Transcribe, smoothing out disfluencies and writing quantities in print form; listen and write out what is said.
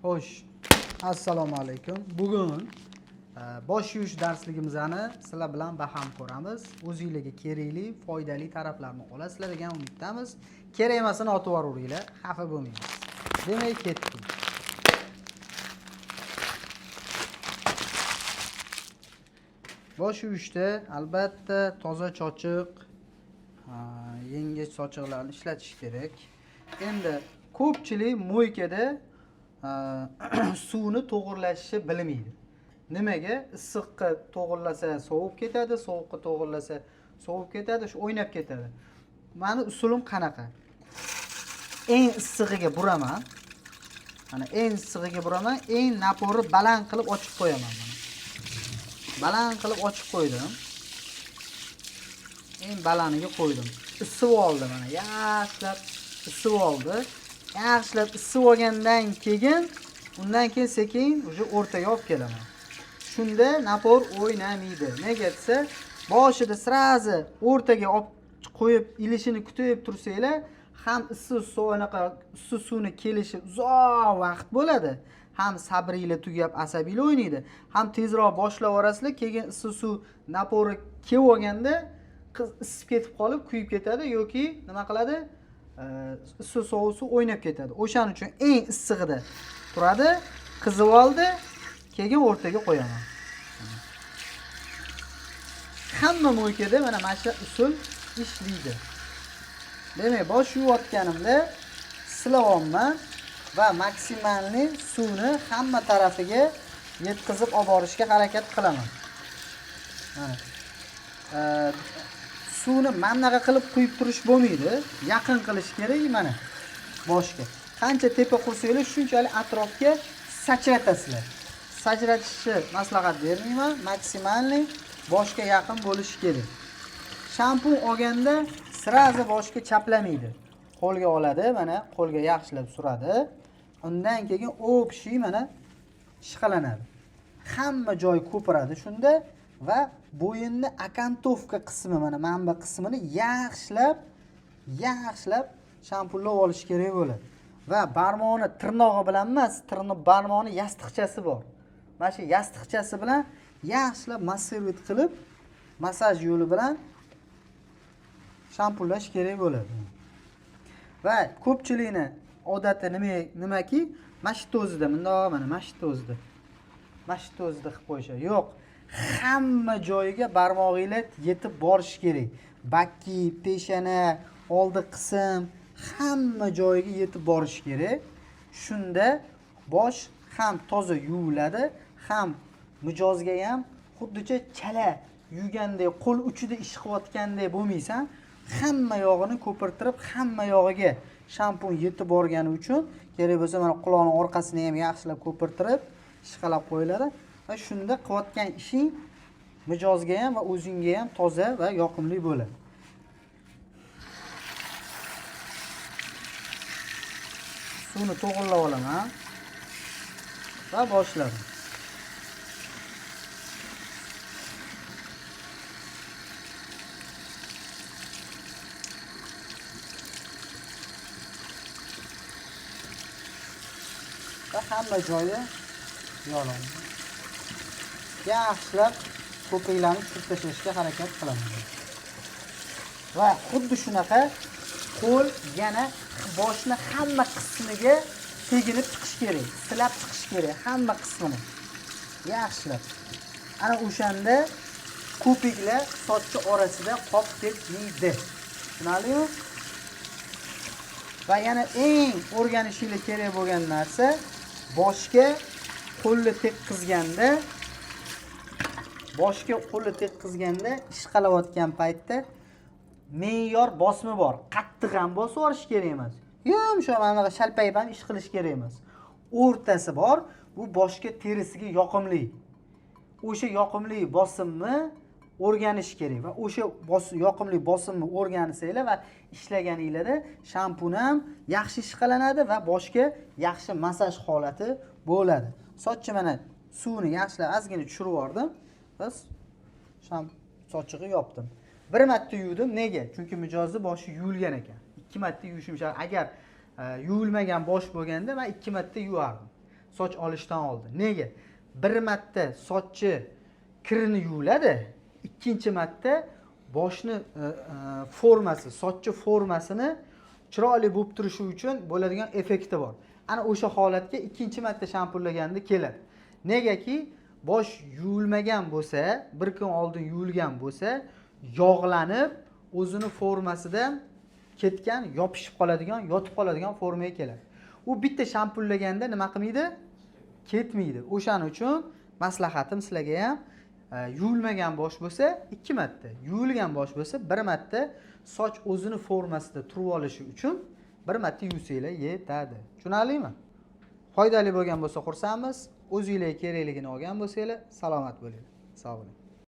Xo'sh, assalomu alaykum. Bugun bosh yuvish darsligimizni sizlar bilan baham ko'ramiz. O'zingizlarga kerakli, foydali taraflarni olasizlar degan umiddamiz. Kerak emasini otib yuboringlar, xafa bo'lmaysiz. Demak, ketdik. Bosh yuvishda albatta toza chochiq, yengich sochiqlarni ishlatish kerak. Endi ko'pchilik mo'ykada suvni to'g'irlashni bilmaydi. Nimaga? Issiqqa to'g'irlasa sovib ketadi, sovuqqa to'g'irlasa sovib ketadi, shu o'ynab ketadi. Meni usulim qanaqa? Eng issig'iga buraman. Mana eng issig'iga buraman, eng napori baland qilib ochib qo'yaman mana. Baland qilib ochib qo'ydim. Eng balaniga qo'ydim. Isib oldi mana, yaxshilab isib oldi. Yaxshilab isib olgandan keyin undan keyin sekin o'sha o'rtaga olib kelaman. Shunda napor o'ynamaydi. Nega desa, boshida sirazi o'rtaga olib qo'yib ilishini kutib tursanglar, ham issiq suvni kelishi uzoq vaqt bo'ladi. Ham sabringlar tugab asabiylar o'ynaydi. Ham tezroq boshlab yorasizlar, keyin issiq suv napori kelib olganda qiz isib ketib qolib kuyib ketadi yoki nima qiladi? Issiq sovuq suv o'ynab ketadi. O'shaning uchun eng issig'ida turadi, qizib oldi, keyin o'rtaga qo'yaman. Hamma mo'ykada mana shu usul ishlaydi. Demak, bosh yuvayotganimda silayapman va maksimalni suvni hamma tarafiga yetkazib olib borishga harakat qilaman. Suvni mannaqa qilib quyib turish bo'lmaydi. Yaqin qilish kerak mana boshga. Qancha tepa qursanglar, shunchalik atrofga sachratasizlar. Sachratishni maslahat bermayman, maksimalni boshga yaqin bo'lishi kerak. Shampun olganda sirazi boshga chaplamaydi. Qo'lga oladi, mana qo'lga yaxshilab suradi. Undan keyin o'pshi mana ishqalanadi. Hamma joy ko'piradi shunda va bo'yinni akantovka qismi mana manba qismini yaxshilab shampunlab olish kerak bo'ladi. Va barmoqni tirnog'i bilan emas, barmoqni yastiqchasi bor. Mana shu yastiqchasi bilan yaxshilab massaj qilib, massaj yo'li bilan shampunlash kerak bo'ladi. Va ko'pchilikni odati nimaki? Mashtozida, bundoq mana mashtozida. Mashtozida qilib qo'yishadi. Yo'q, hamma joyiga barmog'inglar yetib borish kerak. Bakki, peshana, oldi qism hamma joyiga yetib borish kerak. Shunda bosh ham toza yuviladi, ham mijozga ham xuddicha chala yuvgandek, qo'l uchida ish qilayotgandek bo'lmaysan. Hamma yog'ini ko'pirtirib, hamma yog'iga shampun yetib borgani uchun kerak bo'lsa mana quloqning orqasini ham yaxshilab ko'pirtirib, ishqalab qo'yiladi va shunda qilayotgan ishing mijozga ham va o'zingga ham toza va yoqimli bo'ladi. Suvni to'g'irlab olaman va boshladim. Va hamma joyi yo'ladim. Yaxshilab ko'piklarni tushirib tashlashga harakat qilaman. Va xuddi shunaqa qo'l yana boshni hamma qismiga teginib chiqish kerak, silab chiqish kerak hamma qismini. Yaxshilab. Ana o'shanda ko'piklar sochchi orasida qolib ketmaydi. Tushunarlimi? Va yana eng o'rganishingiz kerak bo'lgan narsa boshga qo'lni tekkizganda ishqalayotgan paytda me'yor bosimi bor. Qattiq ham bosib yuborish kerak emas. Yumshoq mana shalpayib ham ish qilish kerak emas. O'rtasi bor. Bu boshga terisiga yoqimli. O'sha yoqimli bosimni o'rganish kerak va o'sha yoqimli bosimni o'rganisanglar va ishlaganinglarda shampun ham yaxshi ishqalanadi va boshga yaxshi massaj holati bo'ladi. Sochni mana suvni yaxshilab ozgina tushirib yubordim va sochig'i yopdim. Bir marta yuvdim. Nega? Chunki mijozni boshi yuvilgan ekan. 2 marta yuvishim shart. Agar yuvilmagan bosh bo'lganda men 2 marta yuvardim. soch olishdan oldin. Nega? Bir marta sochni kirini yuviladi, ikkinchi marta boshni formasi, sochni formasini chiroyli bo'lib turishi uchun bo'ladigan effekti bor. Ana o'sha holatga ikkinchi marta shampunlaganda keladi. Negaki bosh yuvilmagan bo'lsa, bir kun oldin yuvilgan bo'lsa, yog'lanib, o'zini formasidan ketgan, yopishib qoladigan, yotib qoladigan formaga keladi. U bitta shampunlaganda nima qilmaydi? Ketmaydi. O'shaning uchun maslahatim sizlarga ham yuvilmagan bosh bo'lsa 2 marta, yuvilgan bosh bo'lsa 1 marta soch o'zini formasida turib olishi uchun 1 marta yuvsanglar yetadi. Tushunarlimi? Foydali bo'lgan bo'lsa xursandmiz. O'zingizga kerakligini olgan bo'lsanglar salomat bo'linglar. Sog' bo'ling.